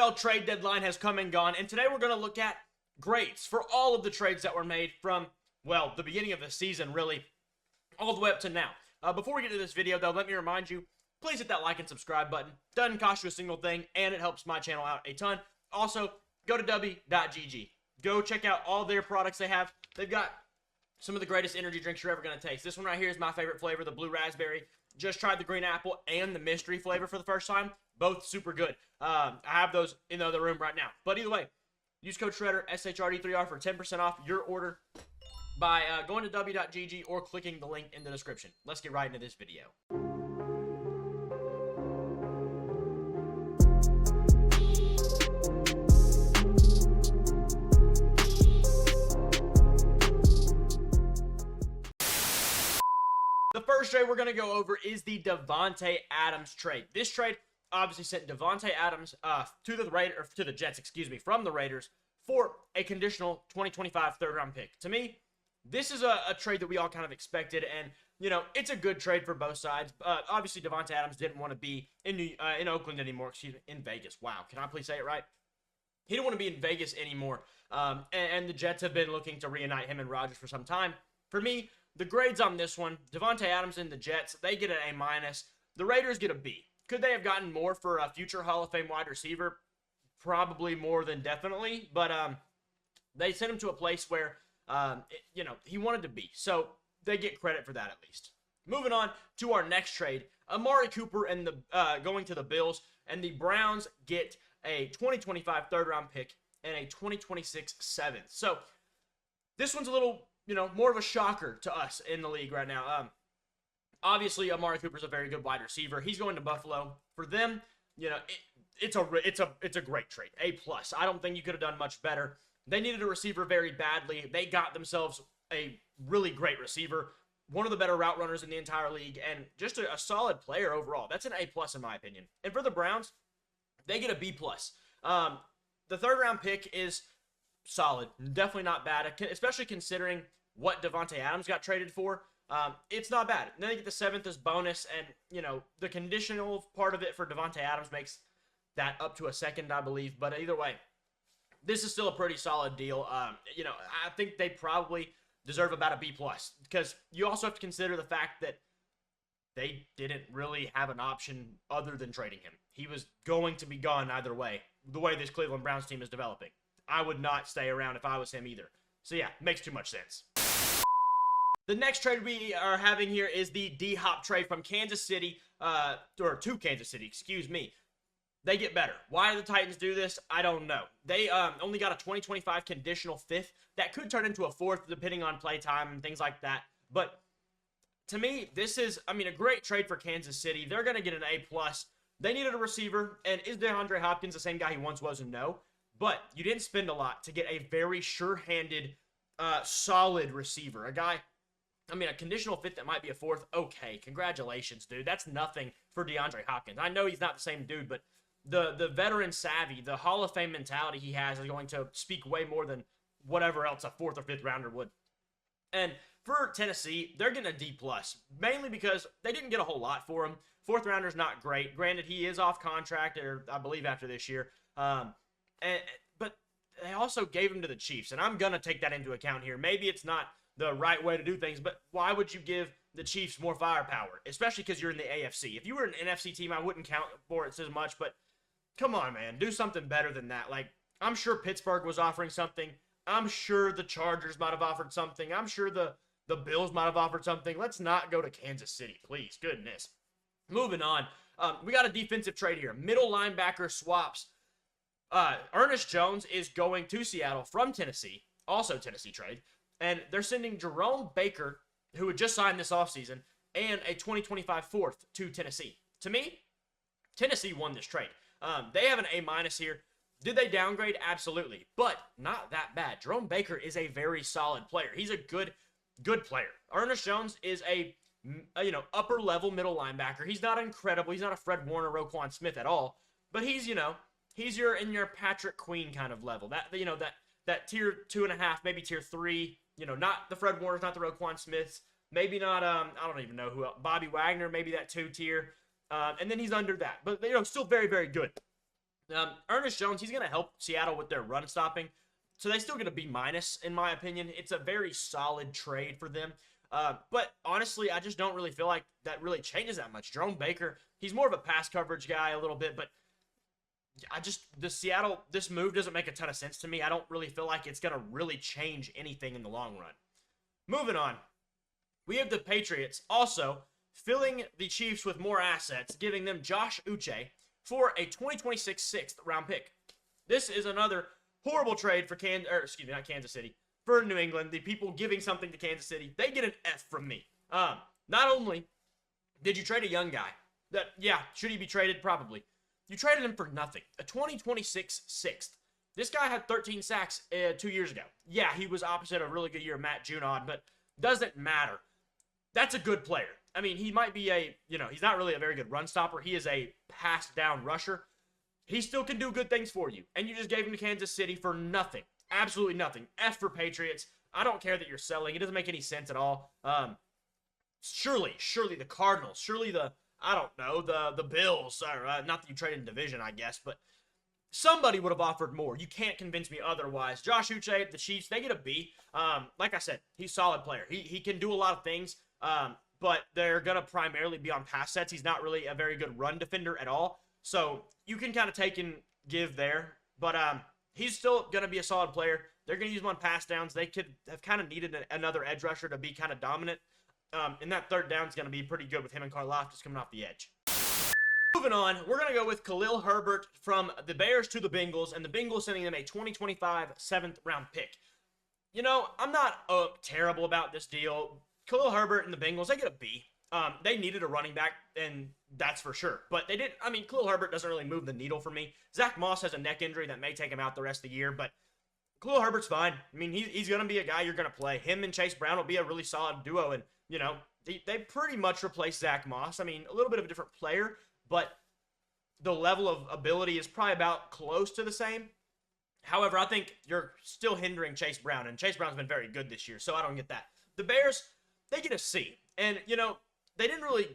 NFL trade deadline has come and gone, and today we're going to look at grades for all of the trades that were made from, well, the beginning of the season, really, all the way up to now. Before we get to this video, though, let me remind you, please hit that like and subscribe button. Doesn't cost you a single thing, and it helps my channel out a ton. Also, go to DUBBY.gg. Go check out all their products they have. They've got some of the greatest energy drinks you're ever going to taste. This one right here is my favorite flavor, the blue raspberry. Just tried the green apple and the mystery flavor for the first time. Both super good. I have those in the other room right now. But either way, use code SHREDDER, SHRD3R, for 10% off your order by going to DUBBY.gg or clicking the link in the description. Let's get right into this video. The first trade we're going to go over is the Davante Adams trade. This trade obviously sent Davante Adams to the Jets, from the Raiders for a conditional 2025 third-round pick. To me, this is a trade that we all kind of expected, and you know it's a good trade for both sides. Obviously, Davante Adams didn't want to be in Oakland anymore. In Vegas. Wow, can I please say it right? He didn't want to be in Vegas anymore, and the Jets have been looking to reunite him and Rodgers for some time. For me, the grades on this one, Davante Adams and the Jets, they get an A-. The Raiders get a B. Could they have gotten more for a future Hall of Fame wide receiver? Probably more than definitely, but they sent him to a place where, he wanted to be. So they get credit for that at least. Moving on to our next trade, Amari Cooper and going to the Bills, and the Browns get a 2025 third-round pick and a 2026 seventh. So this one's a little, more of a shocker to us in the league right now. Obviously, Amari Cooper's a very good wide receiver. He's going to Buffalo. For them, it's a great trade. A+. I don't think you could have done much better. They needed a receiver very badly. They got themselves a really great receiver, one of the better route runners in the entire league, and just a solid player overall. That's an A+ in my opinion. And for the Browns, they get a B+. The third-round pick is solid. Definitely not bad, especially considering what Davante Adams got traded for. It's not bad. And then they get the seventh as bonus, and, the conditional part of it for Davante Adams makes that up to a second, I believe. But either way, this is still a pretty solid deal. I think they probably deserve about a B+, because you also have to consider the fact that they didn't really have an option other than trading him. He was going to be gone either way, the way this Cleveland Browns team is developing. I would not stay around if I was him either. So yeah, makes too much sense. The next trade we are having here is the D-Hop trade from Kansas City, to Kansas City, excuse me. They get better. Why do the Titans do this? I don't know. They only got a 2025 conditional fifth that could turn into a fourth depending on play time and things like that. But to me, this is, a great trade for Kansas City. They're going to get an A+. They needed a receiver, and is DeAndre Hopkins the same guy he once was? No. But you didn't spend a lot to get a very sure-handed, solid receiver. A guy, a conditional fifth that might be a fourth. Okay, congratulations, dude. That's nothing for DeAndre Hopkins. I know he's not the same dude, but the veteran savvy, the Hall of Fame mentality he has is going to speak way more than whatever else a fourth or fifth rounder would. And for Tennessee, they're getting a D+, mainly because they didn't get a whole lot for him. Fourth rounder's not great. Granted, he is off contract, or I believe after this year. But they also gave him to the Chiefs, and I'm going to take that into account here. Maybe it's not the right way to do things, but why would you give the Chiefs more firepower, especially because you're in the AFC? If you were an NFC team, I wouldn't count for it as much, but come on, man. Do something better than that. Like, I'm sure Pittsburgh was offering something. I'm sure the Chargers might have offered something. I'm sure the Bills might have offered something. Let's not go to Kansas City, please. Goodness. Moving on. We got a defensive trade here. Middle linebacker swaps. Ernest Jones is going to Seattle from Tennessee, also Tennessee trade, and they're sending Jerome Baker, who had just signed this offseason, and a 2025 fourth to Tennessee. To me, Tennessee won this trade. They have an A- here. Did they downgrade? Absolutely, but not that bad. Jerome Baker is a very solid player. He's a good player. Ernest Jones is a upper level middle linebacker. He's not incredible. He's not a Fred Warner, Roquan Smith at all, but he's he's in your Patrick Queen kind of level. That tier 2.5, maybe tier 3. Not the Fred Warners, not the Roquan Smiths. Maybe not. I don't even know who else. Bobby Wagner, maybe that 2 tier. And then he's under that, but still very, very good. Ernest Jones, he's going to help Seattle with their run stopping. So they still get a B-, in my opinion. It's a very solid trade for them. But honestly, I just don't really feel like that really changes that much. Jerome Baker, he's more of a pass coverage guy a little bit, but this move doesn't make a ton of sense to me. I don't really feel like it's going to really change anything in the long run. Moving on, we have the Patriots also filling the Chiefs with more assets, giving them Josh Uche for a 2026 6th-round pick. This is another horrible trade for not Kansas City, for New England. The people giving something to Kansas City, they get an F from me. Not only did you trade a young guy, should he be traded? Probably. You traded him for nothing. A 2026 6th. This guy had 13 sacks 2 years ago. Yeah, he was opposite a really good year, Matt Judon, but doesn't matter. That's a good player. I mean, he might be he's not really a very good run stopper. He is a pass down rusher. He still can do good things for you. And you just gave him to Kansas City for nothing. Absolutely nothing. F for Patriots. I don't care that you're selling. It doesn't make any sense at all. Surely the Cardinals, surely the Bills, not that you traded in division, I guess, but somebody would have offered more. You can't convince me otherwise. Josh Uche, the Chiefs, they get a B. Like I said, he's a solid player. He can do a lot of things, but they're going to primarily be on pass sets. He's not really a very good run defender at all. So you can kind of take and give there, but he's still going to be a solid player. They're going to use him on pass downs. They could have kind of needed another edge rusher to be kind of dominant. And that third down is going to be pretty good with him and Karlaftis coming off the edge. Moving on, we're going to go with Kahlil Herbert from the Bears to the Bengals, and the Bengals sending them a 2025 7th-round pick. You know, I'm not terrible about this deal. Kahlil Herbert and the Bengals, they get a B. They needed a running back, and that's for sure. But they didn't. I mean, Kahlil Herbert doesn't really move the needle for me. Zach Moss has a neck injury that may take him out the rest of the year, but Kahlil Herbert's fine. I mean, he's going to be a guy you're going to play. Him and Chase Brown will be a really solid duo, and, you know, they pretty much replaced Zach Moss. I mean, a little bit of a different player, but the level of ability is probably about close to the same. However, I think you're still hindering Chase Brown, and Chase Brown's been very good this year, so I don't get that. The Bears, they get a C, and, you know, they didn't really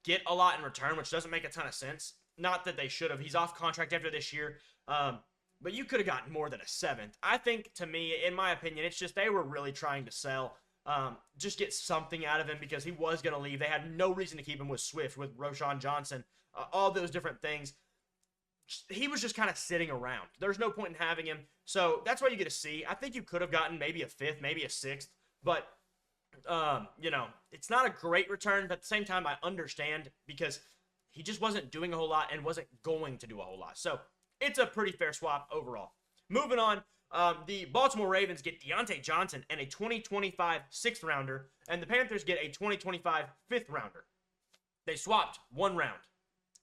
get a lot in return, which doesn't make a ton of sense. Not that they should have. He's off contract after this year, but you could have gotten more than a 7th. I think, to me, in my opinion, it's just they were really trying to sell, just get something out of him because he was going to leave. They had no reason to keep him with Swift, with Roschon Johnson, all those different things. He was just kind of sitting around. There's no point in having him, so that's why you get a C. I think you could have gotten maybe a 5th, maybe a 6th, but you know, it's not a great return, but at the same time, I understand because he just wasn't doing a whole lot and wasn't going to do a whole lot. So it's a pretty fair swap overall. Moving on, the Baltimore Ravens get Deontay Johnson and a 2025 6th rounder, and the Panthers get a 2025 5th rounder. They swapped 1 round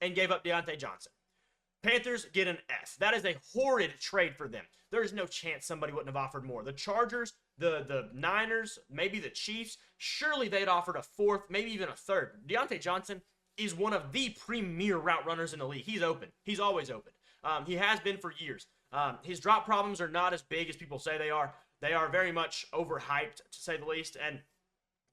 and gave up Deontay Johnson. Panthers get an F. That is a horrid trade for them. There is no chance somebody wouldn't have offered more. The Chargers, the Niners, maybe the Chiefs, surely they'd offered a 4th, maybe even a 3rd. Deontay Johnson is one of the premier route runners in the league. He's open. He's always open. He has been for years. His drop problems are not as big as people say they are. They are very much overhyped, to say the least. And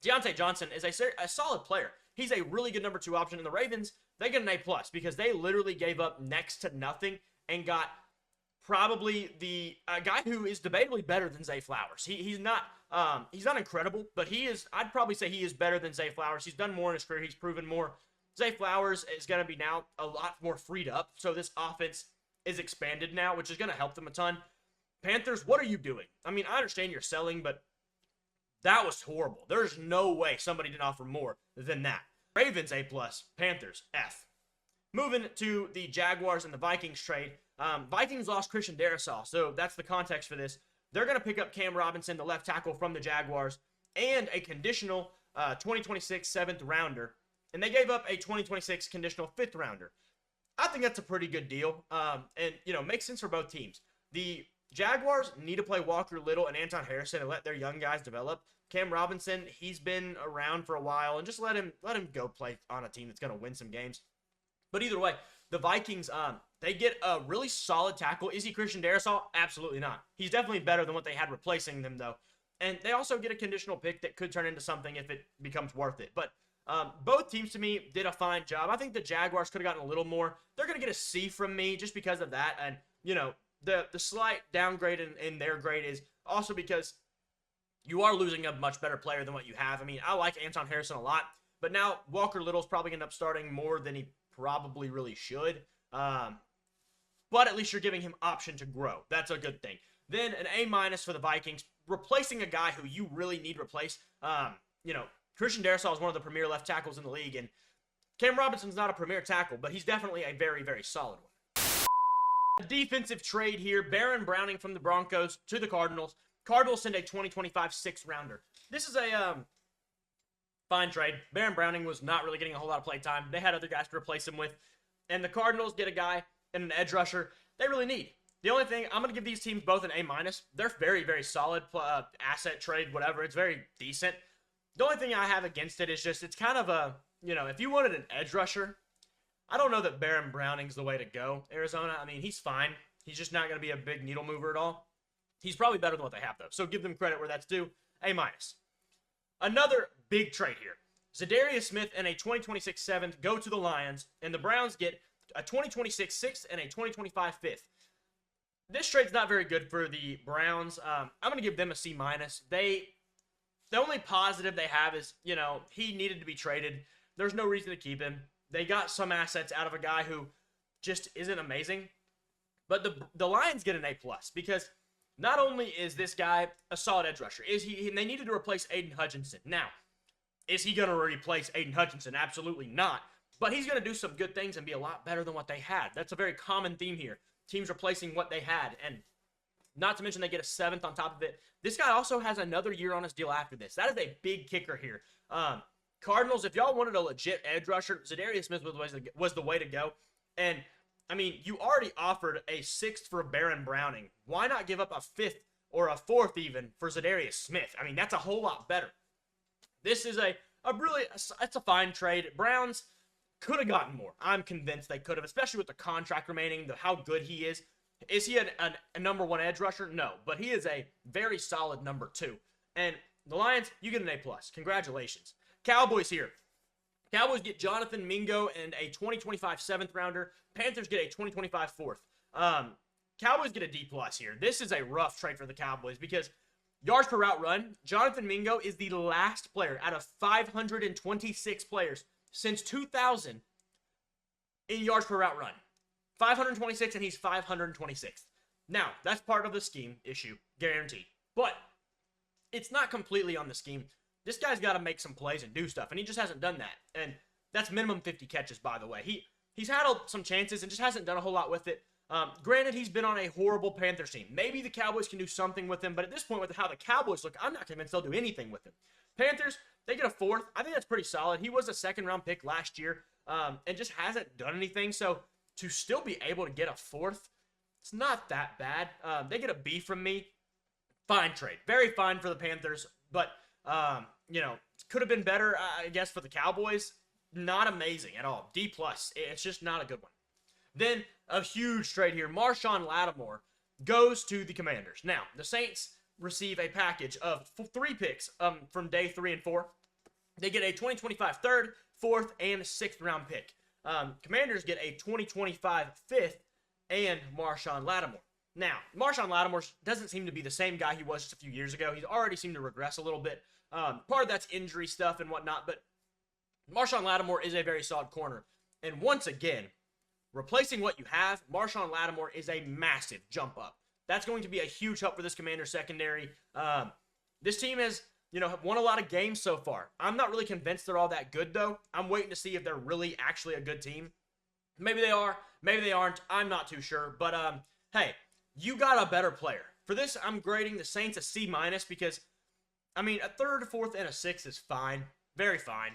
Deontay Johnson is a solid player. He's a really good number 2 option. In the Ravens, they get an A+ because they literally gave up next to nothing and got probably the guy who is debatably better than Zay Flowers. He's not incredible, but he is. I'd probably say he is better than Zay Flowers. He's done more in his career. He's proven more. Zay Flowers is going to be now a lot more freed up, so this offense is expanded now, which is going to help them a ton. Panthers, what are you doing? I mean, I understand you're selling, but that was horrible. There's no way somebody didn't offer more than that. Ravens A+, Panthers F. Moving to the Jaguars and the Vikings trade. Vikings lost Christian Darrisaw, so that's the context for this. They're going to pick up Cam Robinson, the left tackle from the Jaguars, and a conditional 2026 7th rounder. And they gave up a 2026 conditional 5th rounder. I think that's a pretty good deal, and, you know, makes sense for both teams. The Jaguars need to play Walker Little and Anton Harrison and let their young guys develop. Cam Robinson, he's been around for a while, and just let him go play on a team that's going to win some games. But either way, the Vikings, they get a really solid tackle. Is he Christian Darrisaw? Absolutely not. He's definitely better than what they had replacing them, though. And they also get a conditional pick that could turn into something if it becomes worth it. But Both teams to me did a fine job. I think the Jaguars could have gotten a little more. They're going to get a C from me just because of that. And, the slight downgrade in their grade is also because you are losing a much better player than what you have. I mean, I like Anton Harrison a lot, but now Walker Little's probably going to end up starting more than he probably really should. But at least you're giving him option to grow. That's a good thing. Then an A- for the Vikings, replacing a guy who you really need replaced. Christian Darrisaw is one of the premier left tackles in the league, and Cam Robinson's not a premier tackle, but he's definitely a very, very solid one. A defensive trade here, Baron Browning from the Broncos to the Cardinals. Cardinals send a 2025 6th-rounder. This is a fine trade. Baron Browning was not really getting a whole lot of play time. They had other guys to replace him with, and the Cardinals get a guy and an edge rusher they really need. The only thing, I'm going to give these teams both an A-. They're very, very solid asset trade, whatever. It's very decent. The only thing I have against it is just it's kind of a, if you wanted an edge rusher, I don't know that Baron Browning's the way to go, Arizona. I mean, he's fine. He's just not going to be a big needle mover at all. He's probably better than what they have, though. So give them credit where that's due. A-. Another big trade here. Zadarius Smith and a 2026 7th go to the Lions, and the Browns get a 2026 6th and a 2025 5th. This trade's not very good for the Browns. I'm going to give them a C-. The only positive they have is, he needed to be traded. There's no reason to keep him. They got some assets out of a guy who just isn't amazing. But the Lions get an A+ because not only is this guy a solid edge rusher, they needed to replace Aiden Hutchinson. Now, is he going to replace Aiden Hutchinson? Absolutely not. But he's going to do some good things and be a lot better than what they had. That's a very common theme here. Teams replacing what they had. And not to mention they get a 7th on top of it. This guy also has another year on his deal after this. That is a big kicker here. Cardinals, if y'all wanted a legit edge rusher, Zadarius Smith was the way to go. And, I mean, you already offered a 6th for Baron Browning. Why not give up a 5th or a 4th even for Zadarius Smith? I mean, that's a whole lot better. This is it's a fine trade. Browns could have gotten more. I'm convinced they could have, especially with the contract remaining, how good he is. Is he a number 1 edge rusher? No, but he is a very solid number 2. And the Lions, you get an A+. Congratulations. Cowboys here. Cowboys get Jonathan Mingo and a 2025 7th-rounder. Panthers get a 2025 4th. Cowboys get a D+ here. This is a rough trade for the Cowboys because yards per route run, Jonathan Mingo is the last player out of 526 players since 2000 in yards per route run. 526, and he's 526th. Now, that's part of the scheme issue, guaranteed. But it's not completely on the scheme. This guy's got to make some plays and do stuff, and he just hasn't done that. And that's minimum 50 catches, by the way. He's had some chances and just hasn't done a whole lot with it. Granted, he's been on a horrible Panthers team. Maybe the Cowboys can do something with him, but at this point, with how the Cowboys look, I'm not convinced they'll do anything with him. Panthers, they get a 4th. I think that's pretty solid. He was a 2nd-round pick last year and just hasn't done anything. So to still be able to get a 4th, it's not that bad. They get a B from me. Fine trade. Very fine for the Panthers, but, could have been better, I guess, for the Cowboys. Not amazing at all. D+. It's just not a good one. Then a huge trade here. Marshawn Lattimore goes to the Commanders. Now, the Saints receive a package of 3 picks from day 3 and 4. They get a 2025 3rd, 4th, and 6th-round pick. Commanders get a 2025 5th and Marshawn Lattimore. Now, Marshawn Lattimore doesn't seem to be the same guy he was just a few years ago. He's already seemed to regress a little bit. Part of that's injury stuff and whatnot, but Marshawn Lattimore is a very solid corner. And once again, replacing what you have, Marshawn Lattimore is a massive jump up. That's going to be a huge help for this Commander secondary. This team has, won a lot of games so far. I'm not really convinced they're all that good, though. I'm waiting to see if they're really actually a good team. Maybe they are. Maybe they aren't. I'm not too sure. But, hey, you got a better player. For this, I'm grading the Saints a C- because, a 3rd, a 4th, and a 6th is fine. Very fine.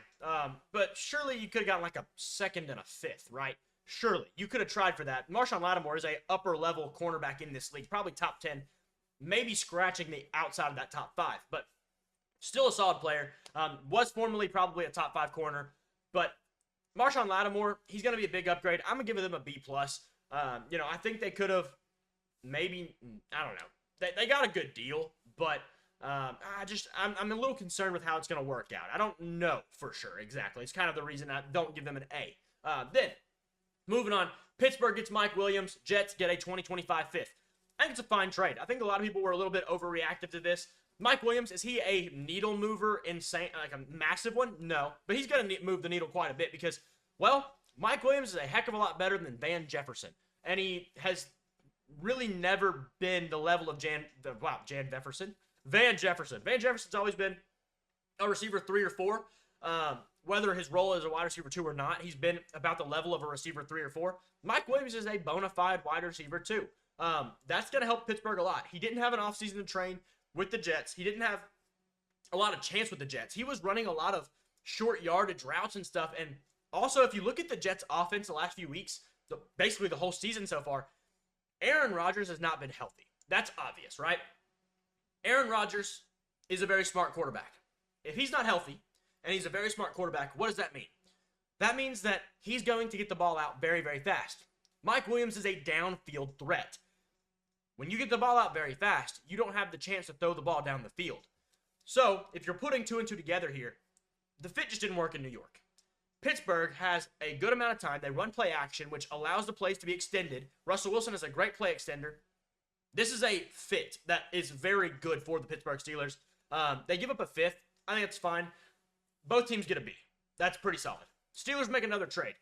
But surely you could have gotten like a 2nd and a 5th, right? Surely. You could have tried for that. Marshawn Lattimore is a upper-level cornerback in this league. Probably top 10. Maybe scratching the outside of that top 5. But still a solid player. Was formerly probably a top 5 corner. But Marshawn Lattimore, he's going to be a big upgrade. I'm going to give them a B+. I think they could have maybe, I don't know. They got a good deal. But I'm a little concerned with how it's going to work out. I don't know for sure exactly. It's kind of the reason I don't give them an A. Then, moving on, Pittsburgh gets Mike Williams. Jets get a 2025 fifth. I think it's a fine trade. I think a lot of people were a little bit overreactive to this. Mike Williams, is he a needle mover, insane, like a massive one? No, but he's going to move the needle quite a bit because, well, Mike Williams is a heck of a lot better than Van Jefferson, and he has really never been the level of Van Jefferson. Van Jefferson's always been a receiver 3 or 4. Whether his role as a wide receiver 2 or not, he's been about the level of a receiver 3 or 4. Mike Williams is a bona fide wide receiver 2. That's going to help Pittsburgh a lot. He didn't have an offseason to train with the Jets. He didn't have a lot of chance with the Jets. He was running a lot of short yardage routes and stuff. And also, if you look at the Jets' offense the last few weeks, basically the whole season so far, Aaron Rodgers has not been healthy. That's obvious, right? Aaron Rodgers is a very smart quarterback. If he's not healthy and he's a very smart quarterback, what does that mean? That means that he's going to get the ball out very, very fast. Mike Williams is a downfield threat. When you get the ball out very fast, you don't have the chance to throw the ball down the field. So, if you're putting 2 and 2 together here, the fit just didn't work in New York. Pittsburgh has a good amount of time. They run play action, which allows the plays to be extended. Russell Wilson is a great play extender. This is a fit that is very good for the Pittsburgh Steelers. They give up a fifth. I think it's fine. Both teams get a B. That's pretty solid. Steelers make another trade.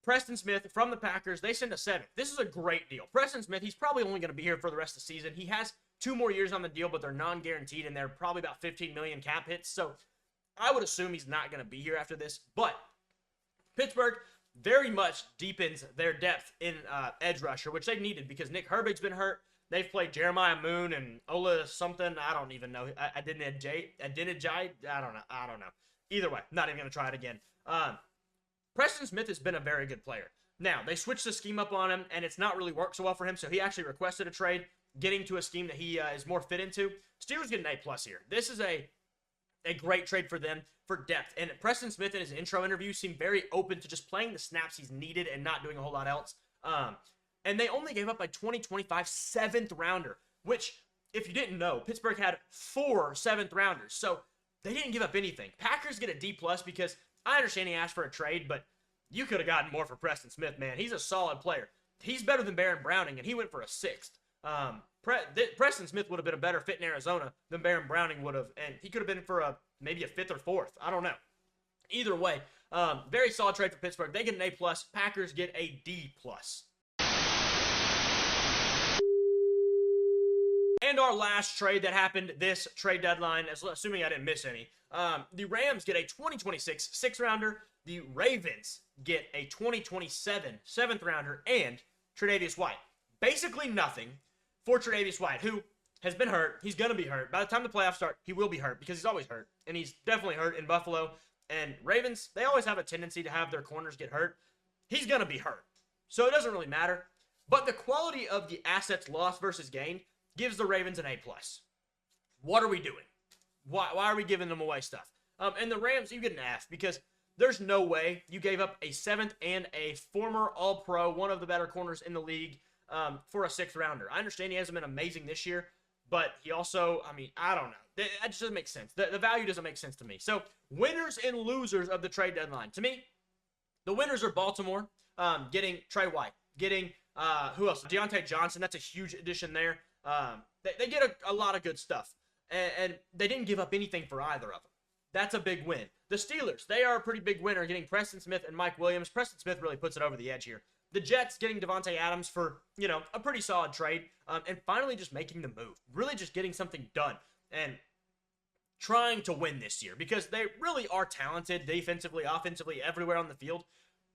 Preston Smith from the Packers, they send a 7th. This is a great deal. Preston Smith, he's probably only going to be here for the rest of the season. He has 2 more years on the deal, but they're non-guaranteed, and they're probably about $15 million cap hits. So I would assume he's not going to be here after this. But Pittsburgh very much deepens their depth in edge rusher, which they needed because Nick Herbig's been hurt. They've played Jeremiah Moon and Ola something. I don't even know. I don't know. Either way, not even going to try it again. Preston Smith has been a very good player. Now, they switched the scheme up on him, and it's not really worked so well for him, so he actually requested a trade, getting to a scheme that he is more fit into. Steelers get an A+ here. This is a great trade for them for depth. And Preston Smith in his intro interview seemed very open to just playing the snaps he's needed and not doing a whole lot else. And they only gave up a 2025 7th rounder, which, if you didn't know, Pittsburgh had 4 7th rounders. So they didn't give up anything. Packers get a D+ because I understand he asked for a trade, but you could have gotten more for Preston Smith, man. He's a solid player. He's better than Baron Browning, and he went for a 6th. Preston Smith would have been a better fit in Arizona than Baron Browning would have, and he could have been for maybe a 5th or 4th. I don't know. Either way, very solid trade for Pittsburgh. They get an A+. Packers get a D+. And our last trade that happened this trade deadline, assuming I didn't miss any, the Rams get a 2026 6th rounder. The Ravens get a 2027 7th rounder and Tre'Davious White. Basically nothing for Tre'Davious White, who has been hurt. He's going to be hurt. By the time the playoffs start, he will be hurt because he's always hurt. And he's definitely hurt in Buffalo. And Ravens, they always have a tendency to have their corners get hurt. He's going to be hurt. So it doesn't really matter. But the quality of the assets lost versus gained gives the Ravens an A+. What are we doing? Why are we giving them away stuff? And the Rams, you get an F because there's no way you gave up a 7th and a former All-Pro, one of the better corners in the league, for a 6th rounder. I understand he hasn't been amazing this year, but he also, I don't know. That just doesn't make sense. The value doesn't make sense to me. So, winners and losers of the trade deadline. To me, the winners are Baltimore, getting Trey White, getting, who else? Deontay Johnson. That's a huge addition there. They get a lot of good stuff. And they didn't give up anything for either of them. That's a big win. The Steelers, they are a pretty big winner, getting Preston Smith and Mike Williams. Preston Smith really puts it over the edge here. The Jets getting Davante Adams for, a pretty solid trade. And finally just making the move. Really just getting something done. And trying to win this year. Because they really are talented defensively, offensively, everywhere on the field.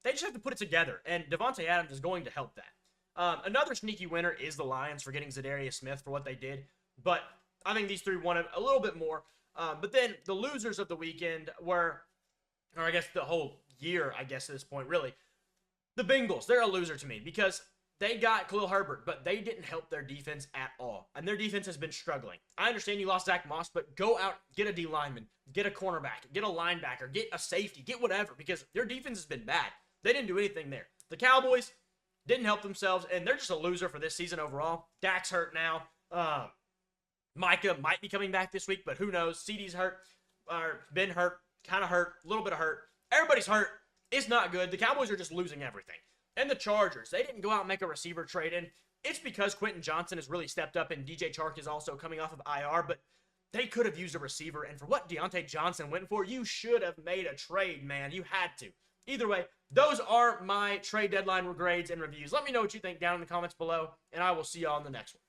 They just have to put it together. And Davante Adams is going to help that. Another sneaky winner is the Lions for getting Zadarius Smith for what they did. But I think these three won it a little bit more. But then the losers of the weekend were, or I guess the whole year, I guess at this point, really, the Bengals. They're a loser to me because they got Kahlil Herbert, but they didn't help their defense at all. And their defense has been struggling. I understand you lost Zach Moss, but go out, get a D lineman, get a cornerback, get a linebacker, get a safety, get whatever, because their defense has been bad. They didn't do anything there. The Cowboys didn't help themselves, and they're just a loser for this season overall. Dak's hurt now. Micah might be coming back this week, but who knows? CD's hurt, or been hurt, kind of hurt, a little bit of hurt. Everybody's hurt. It's not good. The Cowboys are just losing everything. And the Chargers, they didn't go out and make a receiver trade in. It's because Quentin Johnson has really stepped up, and DJ Chark is also coming off of IR, but they could have used a receiver, and for what Deontay Johnson went for, you should have made a trade, man. You had to. Either way, those are my trade deadline grades and reviews. Let me know what you think down in the comments below, and I will see y'all in the next one.